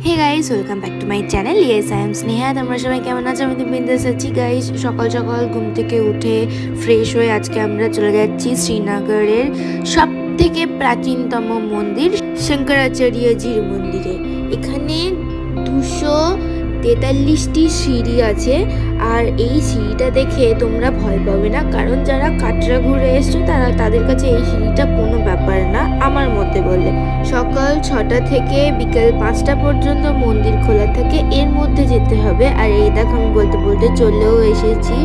Hey guys, welcome back to my channel. Yes, I am Sneha. তোমরা সবাই কেমন আছো? আমি তো বিন্দাস আছি গাইস। সকাল সকাল ঘুম থেকে উঠে ফ্রেশ হয়ে আজকে আমরা চলে যাচ্ছি শ্রীনগরের সব থেকে প্রাচীনতম মন্দির শঙ্করাচার্যজির মন্দিরে। এখানে 243টি সিঁড়ি আছে, আর এই সিঁড়িটা দেখে তোমরা ভয় পাবে না, কারণ যারা কাটরা ঘুরে এসছো তাদের কাছে এই সিঁড়িটা কোনো ব্যাপার না। আমার মতে বলে সকাল 6টা থেকে বিকেল 5টা পর্যন্ত মন্দির খোলা থাকে, এর মধ্যে যেতে হবে। আর এই দেখো আমি বলতে বলতে চলেও এসেছি।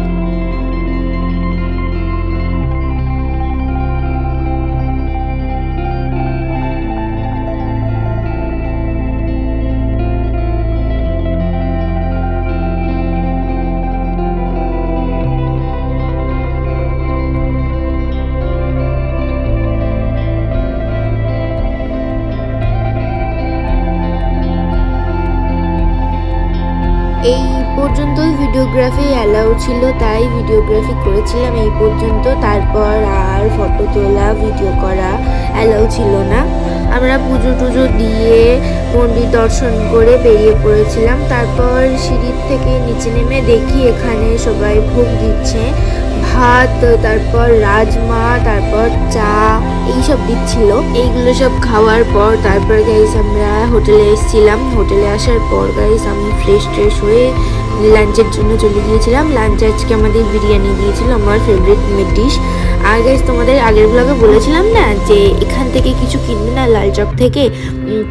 এই পর্যন্ত ভিডিওগ্রাফি অ্যালাউ ছিল, তাই ভিডিওগ্রাফি করেছিলাম এই পর্যন্ত। তারপর আর ফটো তোলা ভিডিও করা অ্যালাউ ছিল না। আমরা পুজো টুজো দিয়ে মন্দির দর্শন করে বেরিয়ে পড়েছিলাম। তারপর সিঁড়ির থেকে নিচে নেমে দেখি এখানে সবাই ভোগ দিচ্ছে, ভাত, তারপর রাজমা, তারপর চা, এইসব দিচ্ছিল। এইগুলো সব খাওয়ার পর তারপর গাইস আমরা হোটেলে এসেছিলাম। হোটেলে আসার পর গাইস আমি ফ্রেশ হয়ে লাঞ্চের জন্য চলে গিয়েছিলাম। লাঞ্চে আজকে আমাদের বিরিয়ানি দিয়েছিল, আমার ফেভারিট ডিশ। আর গাইস তোমাদের আগের ব্লগে বলেছিলাম না যে এখান থেকে কিছু কিনবে না, লালচক থেকে।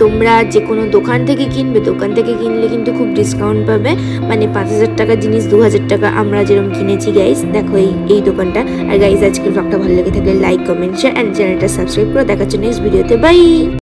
তোমরা যে কোনো দোকান থেকে কিনবে, দোকান থেকে কিনলে কিন্তু খুব ডিসকাউন্ট পাবে। মানে 5000 টাকার জিনিস 2000 টাকা আমরা যেরকম কিনেছি গাইস। দেখো এই দোকানটা। আর গাইস আজকের ব্লগটা ভালো লেগে থাকলে লাইক, কমেন্ট, শেয়ার অ্যান্ড চ্যানেলটা সাবস্ক্রাইব করে দেখার জন্য নেক্সট ভিডিওতে। বাই।